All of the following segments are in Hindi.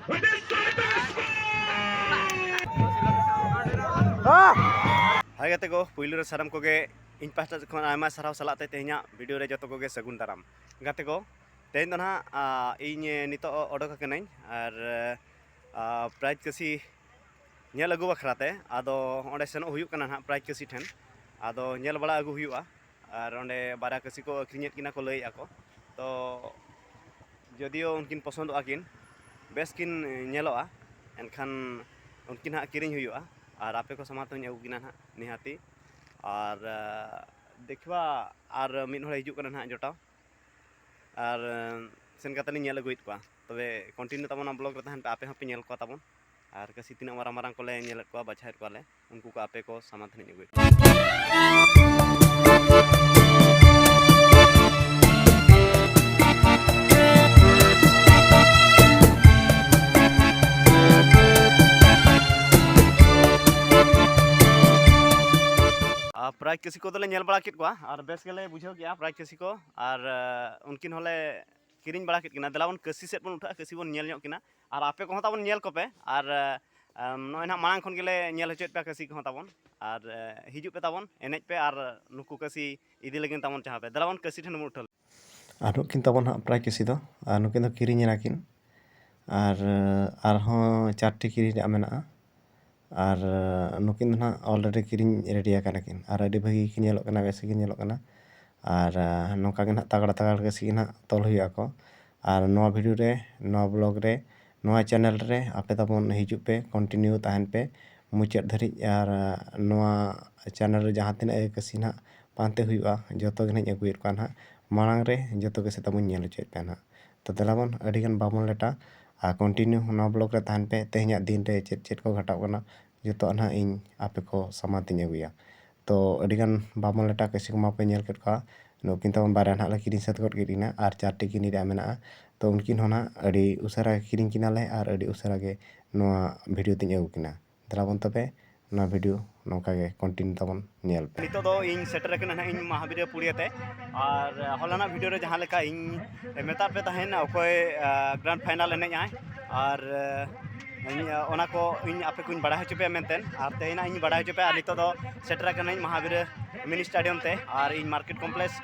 Hai gate ko, puilu re saram koge इन पास्टा खन आयमा साराव सालाते तेहना वीडियो रे जतो कोगे सगुन दाराम गाते को तेहन दो ना इन नितो ओडोक कनाई आर प्राइज कसी नेल अगु बखराते आदो ओंडे सेनो हुयु कना ना प्राइज कसी ठेन आदो नेल बड़ा अगु हुयुआ आर ओंडे बारा कसी को अखरिñet किना को लई आको तो जदियो उनकिन पसंद आकिन बेस किन नेलोआ एनखान उनकिन हा किरिñ हुयुआ आर आपे को समातो अगु किना ना निहाती और देखवा और मिन हर हिजुक ना जोटाव और सेन कतनी नेल अगुइत को तबे कंटिन्यू तबना ब्लॉग रे तहन पे आपे हपे नेल को ताबन और कसी तीना मारा मारांग कोले नेल को बाछाय को ले उनको को आपे को समाधान अगुइत प्राइज किसी को तो नेल बड़ा कित और बेस गेले बुझाव गया प्राइज किसी को और उनकिन होले किरिñ बड़ा कित किना दलावन कसी सेट बन उठा कसी बन नेल ᱧᱚᱜ किना और आपे को ताबन नेल कोपे और नय ना मांग खन गेले नेल हचेत पे कसी को ताबन और हिजु पे ताबन एनेज पे और नुकु कसी इदी लगिन ताबन चाहा पे दलावन कसी ठन उठल और नुकिन ताबन हा प्राइज किसी दो और नुकिन दो किरिñ नाकिन और हो चारटी किरिñ रे मेना और नुकिन ना ऑलरेडी किरिñ रेडी आकानकिन और अडी भागी किन नेलोक कना बेस किन नेलोक कना और नोका के ना तगड़ा तगड़ा कसी ना तोल हुआ को और नो वीडियो रे नो ब्लॉग रे नो चैनल रे आपे ताबन हिजु पे कंटिन्यू तहन पे मुचाद धरी और नो चैनल रे जहां तिना कसी ना पांते हुआ जतो के अगुएत को ना मांग रे जतो के से ताबन नेल चेत पे ना तो दलाबन अडिगन बाबन लेटा आ कंटिन्यू नो ब्लॉग रे तहन पे तेहना दिन रे चेत चेत को घटाव कना जतो ना इन आपे को समातिन अगुया तो अडिगन बाबन लेटा कसी को मापे नेल केट का नुकिन ताबन बारे ना किरिñ साथ गट गिरिना और चारटी किनी रे मेना तो उनकिन होना अडी उसरा किरिñ किनाले और अडी उसरा के नोआ वीडियो तिñ अगु किना दलाबन तबे ना वीडियो नोका के कंटिन्यू ताबन नेल पे नितो दो इन सेटर कना ना इन महावीर पुरियाते और हलाना वीडियो रे जहां लेका इन मेता पे तहन ओकोय ग्रैंड फाइनल एने आय और ओना को इन आपे कुछ बड़ा हचपे मेनतेन और तेना इन बड़ा हचपे और नितो दो सेटर कना महावीर मिनी स्टेडियम ते और इन मार्केट कॉम्प्लेक्स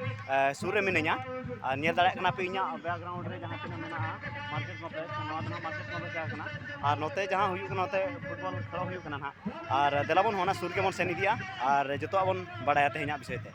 सुर रे मिनया और नेल दाड़ा कना पे इना बैकग्राउंड रे जहां तिना मेना मार्केट कॉम्प्लेक्स नवा दना मार्केट कॉम्प्लेक्स कना और नोते जहां हुयु कना नोते फुटबॉल खेलो हुयु कना ना और देलाबन होना सुर के मन सेन इदिया और जतो बन बड़ाया तेहना विषय ते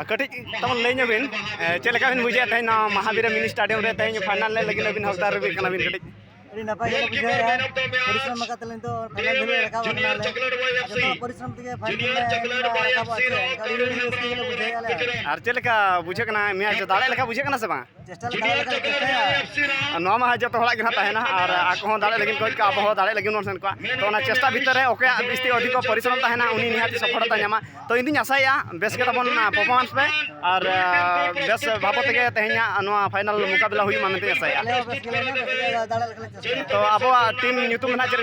कटी तमन लैन बिन चेलका बिन बुझे तहन महावीर मिनी स्टेडियम रे तहन फाइनल लगिन बिन हकदार रे कना बिन कटी अभी नपाय गेले बुझाय परिश्रम मकातलेन तो फाइनल धरे रकाब बनाले तो परिश्रम तके फाइनल रकाब आछे गाड़ी गेले बुझाय आले आर चेलका बुझे कना मैच दाड़े लेका बुझे कना से बा चेष्टा दाड़ा लगा चेष्टा नवा मा जो हड़ा गे तहना और आको दाड़े लगिन को अब दाड़े लगिन मन को तो ना चेष्टा भीतर रे ओके बिस्ती अधिक परिश्रम तहना उनी निहाती सफलता नामा तो इन आशाया बेस के तबन परफॉर्मेंस पे और बेस बाबत के तेहना नवा फाइनल मुकाबला हुई मानते आशाया ले बस के ले दाड़ा लगा चेष्टा तो अब टीम न्यूतुम ना चेर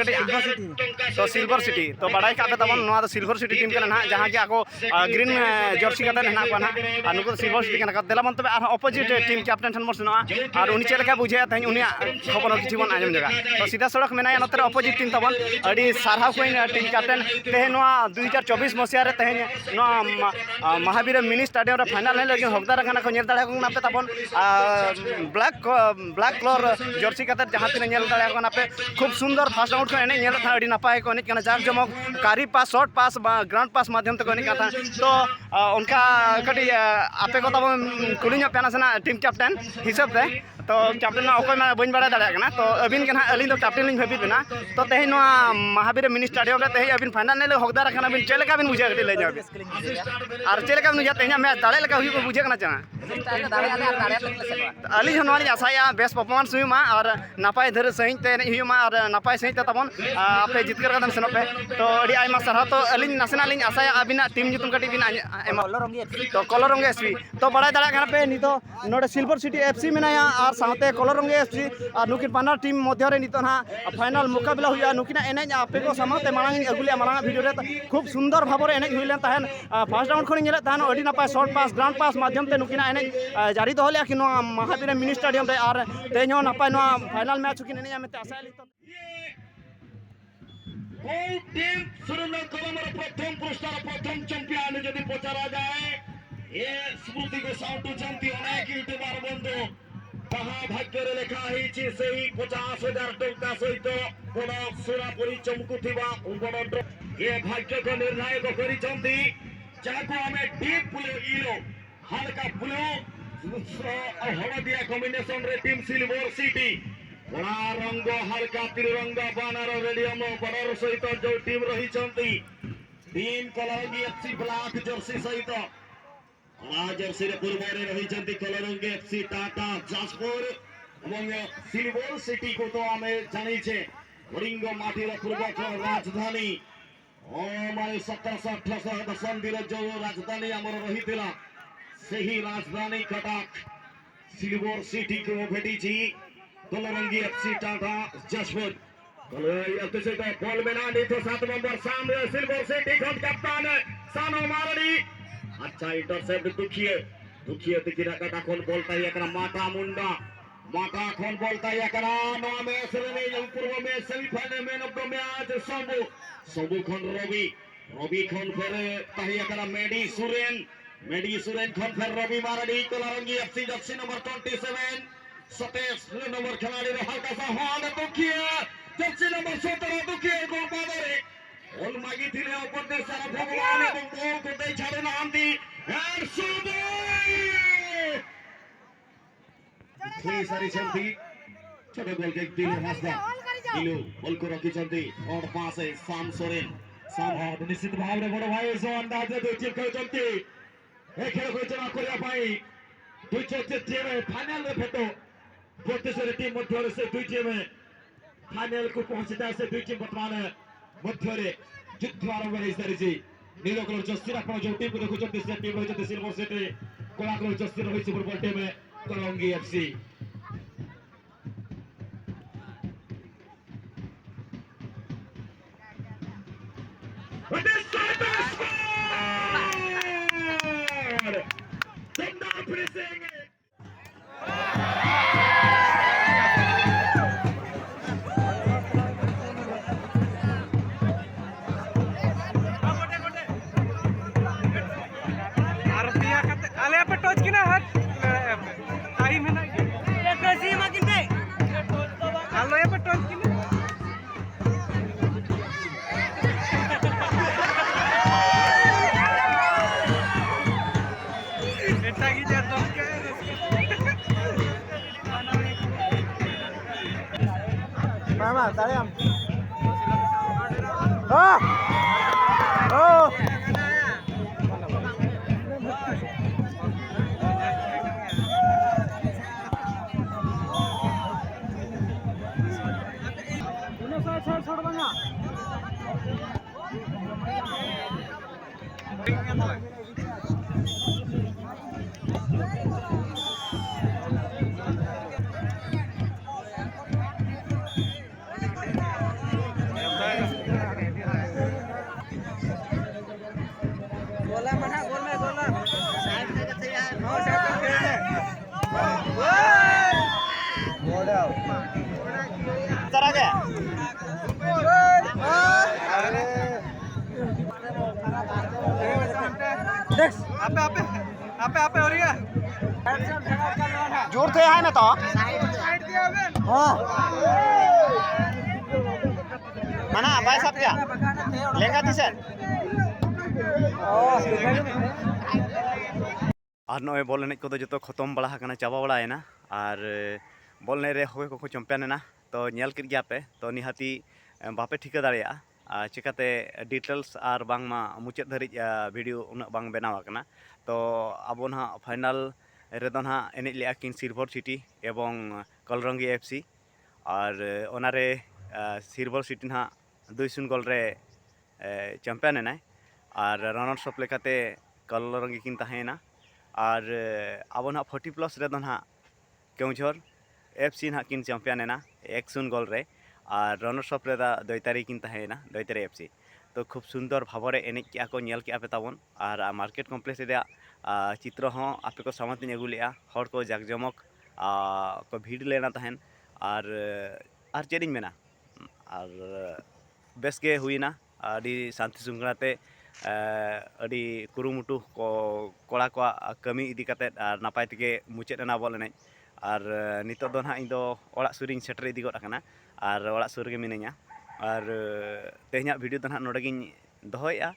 तो सिल्वर सिटी तो बड़ाई का तबन नवा सिल्वर सिटी टीम के ना जहां के आको ग्रीन जर्सी का ना को ना और नुको सिल्वर सिटी के देला मन तबे अपोजिट टीम कैप्टन ठन मोर और उनी चेलका बुझे तेज उनी खबर किसी बन आजम जगह तो सीधा सड़क मेना नोते अपोजिट टीम तबन अड़ी सारहाव को टीम कैप्टन तेज 2024 मसीह रे तेज महावीर मिनी स्टेडियम रे फाइनल लगे हकदार खाना को दाड़ा को नापे तबन ब्लैक कलर जर्सी का जहाँ तीन दाड़ा पे खूब सुंदर फास्ट राउंड को एने था अड़ी नपाय को एने जाक जमक कारी पास शॉर्ट पास ग्राउंड पास माध्यम ते एने था तो उनका कटी आपे को तब कुली पेना टीम कैप्टन हिसाब से तो कैप्टन अकोय में बन बड़ा दाड़ा तो अबिन के ना अली तो कैप्टन लिंग भाभी ना तो तेज महावीर मिनी स्टेडियम रे तेज अबिन फाइनल ले हकदार खाना बिन चेलका बिन बुझे कटी ले जाबे और चेलका बिन तेज मैं दाड़े लगा हुई बुझे करना चाह अली हनवाली आशाया बेस परफॉर्मेंस हुई मा और नपाय धर सही ते हुई मा और नपाय सही ते तबन आपे जितकर कदम सेनो पे तो अड़ी आयमा सरहा तो अली नासेना लिंग आशाया अबिना टीम जुतुम कटी बिन तो कलरंगे एफसी तो बड़ा दाड़ा खाना पे नितो नोडे सिल्वर सिटी एफसी मेनाया और साथे कलरंगे एफसी और नुकिन पाना टीम मध्य रे नितो ना फाइनल मुकाबला हुआ नुकिना एने आपे को समाते मांग अगुलिया मांग वीडियो रे खूब सुंदर भाव एने हुई लेन तहन फर्स्ट राउंड खनि नेले तहन अड़ी नपाय शॉर्ट पास ग्राउंड पास माध्यम ते नुकिना एने जारी दो लिया कि महावीर मिनी स्टेडियम रे और तेज नपाय फाइनल मैच किन एने में आशा ली टीम सुरेंद्र कलमर प्रथम पुरस्कार प्रथम चैंपियन जदि पचरा जाए ए स्मृति को साउंड जानती अनेक यूट्यूबर बंधु कहा भाग्य रे लेखा हिची सेही 50,000 टंका सहित बड़ सुरा परी चमकुथिबा बड़ ये भाग्य को निर्णायक करी चंती जाको हमें डीप ब्लू येलो हल्का ब्लू हळदिया कॉम्बिनेशन रे टीम सिल्वर सिटी बड़ा रंग हल्का त्रिरंगा बानर रेडियम बड़र सहित जो टीम रही team Kalrangi FC black jersey सहित जर्सी पूर्व रही Kalrangi FC Tata Jajpur silver city को तो आम जानी वरिंग माटीर पूर्व राजधानी 1700-1800 दशंधि जो राजधानी आम रही से ही राजधानी कटक सिल्वर सिटी को भेटी कलरंगी एफसी टाटा जाजपुर बॉल में ना तो 7 नंबर सामने सिल्वर सिटी कैप्टन सानो मारडी अच्छा इंटरसेप्ट दुखिए तिकिरा काटा खोल बोलता है एकरा माटा खोल बोलता है एकरा नो मैच रे पूर्व में semifinal man of the match सबु खन रवि खन फिर ताही एकरा मेडी सुरेन खन फिर Ravi Mardi Kalrangi FC jersey number 27 27 number खिलाड़ी हल्का सा हाल दुखिए जर्सी नंबर 17 दुखिए गोल बादरे गोल मागी थिले ऊपर दे सारा भगवान एवं गोल को दे छाड़े ना आंदी एंड सुबह सारी चलती छोटे गोल के दिल हंसदा दिलो गोल को रखी चलती और पास है साम सोरेन साम निश्चित भाव रे बड़ भाई जो अंदाज दे टीम खेल चलती ए खेल को चला करिया भाई दुई टीम फाइनल रे भेटो प्रतिशत टीम मध्य से दुई टीम फाइनल को पहुंचता से दुई टीम वर्तमान मध्य रे युद्ध आरंभ हो सारी नील कलर जर्सी आप जो टीम को देखुं से टीम रही सिल्वर सिटी कला कलर जर्सी रही football team Kalrangi FC Mama, tayam. जोर से है ना तो हाँ mana बाय साहब क्या लेंगा थी सर और नॉय बॉल एनेज को जो खत्म बड़ा है चाबा बड़ा और बॉल एनेज रे हवे को चैंपियन तो नेल के गया पे तो निहाती बापे ठिका दाड़िया चिकाते डिटेल्स और बांगमा मुचाद धरिज वीडियो उना बांग बनावा कना तो अब ना फाइनल रेदो ना एनेज लिया किन सिल्वर सिटी एवं कलरंगी एफसी और ओनारे सिल्वर सिटी ना 2-0 गोल रे चैंपियन और रनर्स अप लेकाते कलरंगी किन तहेना और अब ना 40+ रेदो ना केउझर एफसी ना किन चैंपियन 1-0 गोल रे और रनर्स अप रेदा दैतारी किन तहेना दैतारी एफसी तो खूब सुंदर भावरे एनेज के को नेल के ताबन और मार्केट कम्प्लेक्स रे चित्र हों आपे को सामने अगू लेआ हर को जाकजमक को भीड़ लेना तहन और चेरिंग मेना और बेस के हुईना अडी शांति सुंगड़ाते अडी कुरुमुटु को कोड़ा को कमी इदी काते नापाय तेगे मुचाद बॉल एनेज और नितो दो ना इदो ओड़ा सुरिंग सेटर इदी गड आकना और ओड़ा सुर गे मिनाया और तेहना वीडियो दो ना नोडे गिन दोहया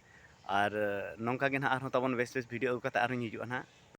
और नौका गे ना आर ताबन बेस बेस वीडियो अगु काते आर हिजुआ ना